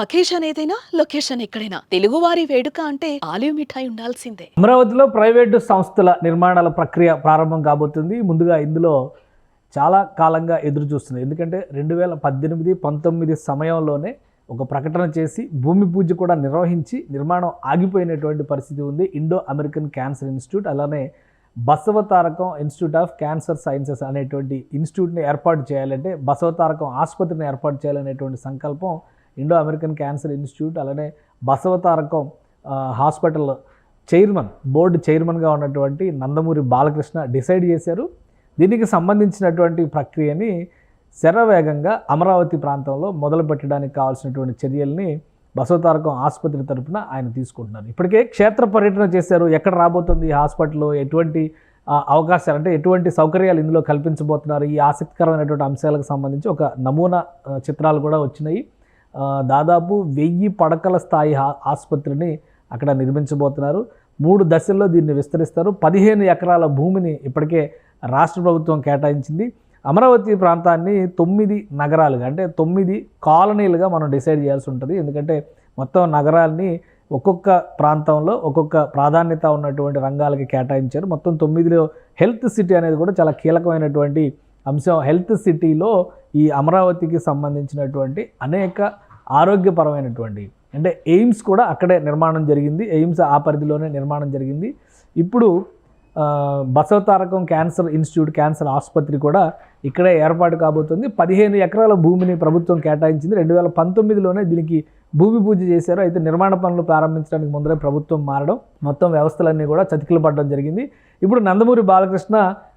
Occasion ఏదైనా location ఎక్కడైనా తెలుగువారి వేడుక అంటే ఆలివ్ మిఠాయి ఉండాల్సిందే. అమరావతిలో ప్రైవేటు సంస్థల నిర్మాణాల ప్రక్రియ ప్రారంభం కాబోతుంది. ముందుగా ఇందులో చాలా కాలంగా ఎదురు చూస్తుంది. ఎందుకంటే 2018, 19 సమయంలోనే ఒక ప్రకటన చేసి భూమి పూజ కూడా నిర్వహించి నిర్మాణం ఆగిపోయినటువంటి పరిస్థితి ఉంది. ఇండో అమెరికన్ క్యాన్సర్ ఇన్స్టిట్యూట్, అలానే Basavatarakam institute of cancer sciences అనేటువంటి ఇన్స్టిట్యూట్ని ఏర్పాటు చేయాలంటే, బసవతారకం ఆసుపత్రిని ఏర్పాటు చేయాలనేటువంటి సంకల్పం ఇండో అమెరికన్ క్యాన్సర్ ఇన్స్టిట్యూట్, అలానే బసవతారకం హాస్పిటల్ బోర్డు చైర్మన్గా ఉన్నటువంటి నందమూరి బాలకృష్ణ డిసైడ్ చేశారు. దీనికి సంబంధించినటువంటి ప్రక్రియని శరవేగంగా అమరావతి ప్రాంతంలో మొదలు పెట్టడానికి కావాల్సినటువంటి చర్యల్ని బసవతారకం ఆసుపత్రి తరఫున ఆయన తీసుకుంటున్నారు. ఇప్పటికే క్షేత్ర పర్యటన చేశారు. ఎక్కడ రాబోతుంది ఈ హాస్పిటల్లో, ఎటువంటి అవకాశాలు అంటే ఎటువంటి సౌకర్యాలు ఇందులో కల్పించబోతున్నారు, ఈ ఆసక్తికరమైనటువంటి అంశాలకు సంబంధించి ఒక నమూనా చిత్రాలు కూడా వచ్చినాయి. దాదాపు 1000 పడకల స్థాయి ఆసుపత్రిని అక్కడ నిర్మించబోతున్నారు. 3 దశల్లో దీన్ని విస్తరిస్తారు. 15 ఎకరాల భూమిని ఇప్పటికే రాష్ట్ర ప్రభుత్వం కేటాయించింది. అమరావతి ప్రాంతాన్ని 9 నగరాలుగా, అంటే 9 కాలనీలుగా మనం డిసైడ్ చేయాల్సి ఉంటుంది. ఎందుకంటే మొత్తం నగరాల్ని ఒక్కొక్క ప్రాంతంలో ఒక్కొక్క ప్రాధాన్యత ఉన్నటువంటి రంగాలకి కేటాయించారు. మొత్తం 9లో హెల్త్ సిటీ అనేది కూడా చాలా కీలకమైనటువంటి అంశం. హెల్త్ సిటీలో ఈ అమరావతికి సంబంధించినటువంటి అనేక ఆరోగ్యపరమైనటువంటి, అంటే ఎయిమ్స్ కూడా అక్కడే నిర్మాణం జరిగింది. ఎయిమ్స్ ఆ పరిధిలోనే నిర్మాణం జరిగింది. ఇప్పుడు బసవతారకం క్యాన్సర్ ఇన్స్టిట్యూట్, క్యాన్సర్ ఆసుపత్రి కూడా ఇక్కడే ఏర్పాటు కాబోతుంది. 15 ఎకరాల భూమిని ప్రభుత్వం కేటాయించింది. 2019లోనే దీనికి భూమి పూజ చేశారు. అయితే నిర్మాణ పనులు ప్రారంభించడానికి ముందరే ప్రభుత్వం మారడం, మొత్తం వ్యవస్థలన్నీ కూడా చతికిల పడడం జరిగింది. ఇప్పుడు నందమూరి బాలకృష్ణ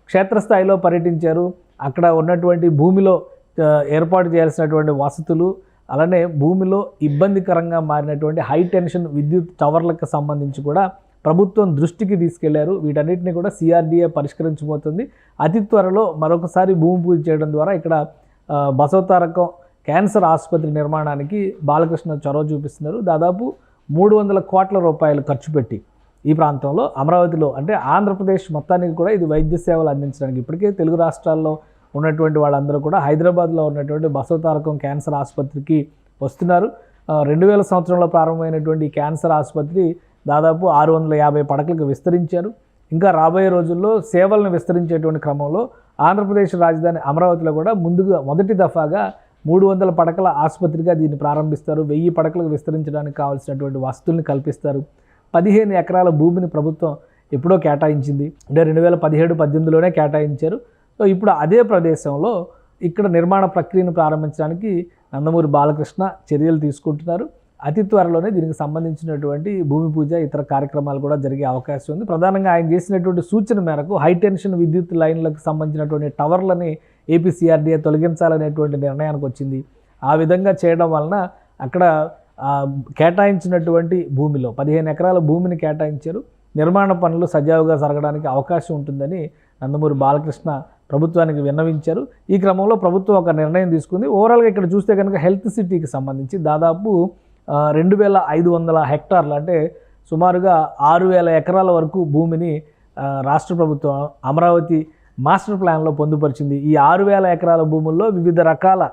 క్షేత్రస్థాయిలో పర్యటించారు. అక్కడ ఉన్నటువంటి భూమిలో ఏర్పాటు చేయాల్సినటువంటి వసతులు, అలానే భూమిలో ఇబ్బందికరంగా మారినటువంటి హై టెన్షన్ విద్యుత్ టవర్లకు సంబంధించి కూడా ప్రభుత్వం దృష్టికి తీసుకెళ్లారు. వీటన్నిటిని కూడా సిఆర్డీఏ పరిష్కరించబోతుంది. అతి త్వరలో మరొకసారి భూమి పూజ చేయడం ద్వారా ఇక్కడ బసవతారకం క్యాన్సర్ ఆసుపత్రి నిర్మాణానికి బాలకృష్ణ చొరవ చూపిస్తున్నారు. దాదాపు 300 కోట్ల రూపాయలు ఖర్చు పెట్టి ఈ ప్రాంతంలో అమరావతిలో, అంటే ఆంధ్రప్రదేశ్ మొత్తానికి కూడా ఇది వైద్య సేవలు అందించడానికి ఇప్పటికే తెలుగు రాష్ట్రాల్లో ఉన్నటువంటి వాళ్ళందరూ కూడా హైదరాబాద్లో ఉన్నటువంటి బసవతారకం క్యాన్సర్ ఆసుపత్రికి వస్తున్నారు. 2000 సంవత్సరంలో ప్రారంభమైనటువంటి ఈ క్యాన్సర్ ఆసుపత్రి దాదాపు 650 పడకలకు విస్తరించారు. ఇంకా రాబోయే రోజుల్లో సేవలను విస్తరించేటువంటి క్రమంలో ఆంధ్రప్రదేశ్ రాజధాని అమరావతిలో కూడా మొదటి దఫాగా 300 పడకల ఆసుపత్రిగా దీన్ని ప్రారంభిస్తారు. 1000 పడకలకు విస్తరించడానికి కావాల్సినటువంటి వసతుల్ని కల్పిస్తారు. 15 ఎకరాల భూమిని ప్రభుత్వం ఎప్పుడో కేటాయించింది, అంటే 2017-18లోనే కేటాయించారు. సో ఇప్పుడు అదే ప్రదేశంలో ఇక్కడ నిర్మాణ ప్రక్రియను ప్రారంభించడానికి నందమూరి బాలకృష్ణ చర్యలు తీసుకుంటున్నారు. అతి త్వరలోనే దీనికి సంబంధించినటువంటి భూమి పూజ, ఇతర కార్యక్రమాలు కూడా జరిగే అవకాశం ఉంది. ప్రధానంగా ఆయన చేసినటువంటి సూచన మేరకు హై టెన్షన్ విద్యుత్ లైన్లకు సంబంధించినటువంటి టవర్లని ఏపీసీఆర్డీఏ తొలగించాలనేటువంటి నిర్ణయానికి వచ్చింది. ఆ విధంగా చేయడం వలన అక్కడ కేటాయించినటువంటి భూమిలో 15 ఎకరాల భూమిని కేటాయించారు. నిర్మాణ పనులు సజావుగా జరగడానికి అవకాశం ఉంటుందని నందమూరి బాలకృష్ణ ప్రభుత్వానికి విన్నవించారు. ఈ క్రమంలో ప్రభుత్వం ఒక నిర్ణయం తీసుకుంది. ఓవరాల్గా ఇక్కడ చూస్తే కనుక హెల్త్ సిటీకి సంబంధించి దాదాపు 2500 హెక్టార్లు, అంటే సుమారుగా 6000 ఎకరాల వరకు భూమిని రాష్ట్ర ప్రభుత్వం అమరావతి మాస్టర్ ప్లాన్లో పొందుపరిచింది. ఈ 6000 ఎకరాల భూముల్లో వివిధ రకాల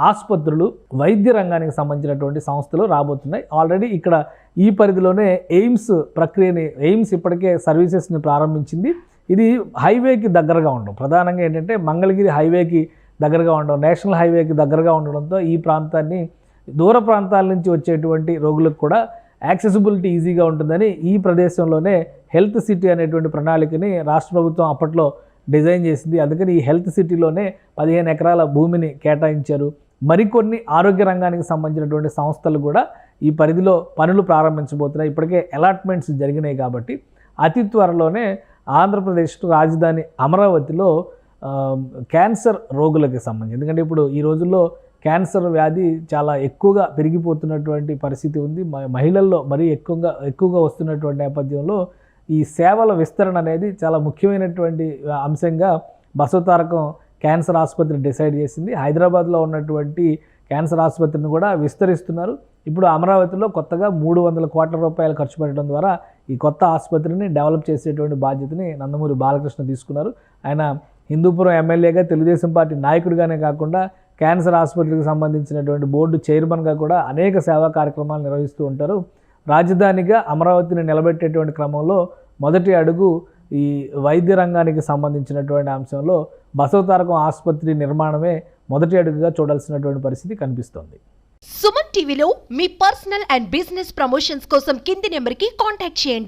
ఆసుపత్రులు, వైద్య రంగానికి సంబంధించినటువంటి సంస్థలు రాబోతున్నాయి. ఆల్రెడీ ఇక్కడ ఈ పరిధిలోనే ఎయిమ్స్ ఇప్పటికే సర్వీసెస్ని ప్రారంభించింది. ఇది హైవేకి దగ్గరగా ఉండడం, ప్రధానంగా ఏంటంటే మంగళగిరి హైవేకి దగ్గరగా ఉండడం, నేషనల్ హైవేకి దగ్గరగా ఉండడంతో ఈ ప్రాంతాన్ని దూర ప్రాంతాల నుంచి వచ్చేటువంటి రోగులకు కూడా యాక్సెసిబిలిటీ ఈజీగా ఉంటుందని ఈ ప్రదేశంలోనే హెల్త్ సిటీ అనేటువంటి ప్రణాళికని రాష్ట్ర ప్రభుత్వం అప్పట్లో డిజైన్ చేసింది. అందుకని ఈ హెల్త్ సిటీలోనే 15 ఎకరాల భూమిని కేటాయించారు. మరికొన్ని ఆరోగ్య రంగానికి సంబంధించినటువంటి సంస్థలు కూడా ఈ పరిధిలో పనులు ప్రారంభించబోతున్నాయి. ఇప్పటికే అలాట్మెంట్స్ జరిగినాయి కాబట్టి అతి త్వరలోనే ఆంధ్రప్రదేశ్ రాజధాని అమరావతిలో క్యాన్సర్ రోగులకి సంబంధించి, ఎందుకంటే ఇప్పుడు ఈ రోజుల్లో క్యాన్సర్ వ్యాధి చాలా ఎక్కువగా పెరిగిపోతున్నటువంటి పరిస్థితి ఉంది. మహిళల్లో మరీ ఎక్కువగా వస్తున్నటువంటి నేపథ్యంలో ఈ సేవల విస్తరణ అనేది చాలా ముఖ్యమైనటువంటి అంశంగా బసవతారకం క్యాన్సర్ ఆసుపత్రి డిసైడ్ చేసింది. హైదరాబాద్లో ఉన్నటువంటి క్యాన్సర్ ఆసుపత్రిని కూడా విస్తరిస్తున్నారు. ఇప్పుడు అమరావతిలో కొత్తగా 300 కోట్ల రూపాయలు ఖర్చు పెట్టడం ద్వారా ఈ కొత్త ఆసుపత్రిని డెవలప్ చేసేటువంటి బాధ్యతని నందమూరి బాలకృష్ణ తీసుకున్నారు. ఆయన హిందూపురం ఎమ్మెల్యేగా, తెలుగుదేశం పార్టీ నాయకుడిగానే కాకుండా క్యాన్సర్ ఆసుపత్రికి సంబంధించినటువంటి బోర్డు చైర్మన్గా కూడా అనేక సేవా కార్యక్రమాలు నిర్వహిస్తూ ఉంటారు. రాజధానిగా అమరావతిని నిలబెట్టేటువంటి క్రమంలో మొదటి అడుగు ఈ వైద్య రంగానికి సంబంధించినటువంటి అంశంలో బసవతారకం ఆసుపత్రి నిర్మాణమే మొదటి అడుగుగా చూడాల్సినటువంటి పరిస్థితి కనిపిస్తోంది. సుమన్ టీవీలో మీ పర్సనల్ అండ్ బిజినెస్ ప్రమోషన్స్ కోసం కింది నెంబర్కి కాంటాక్ట్ చేయండి.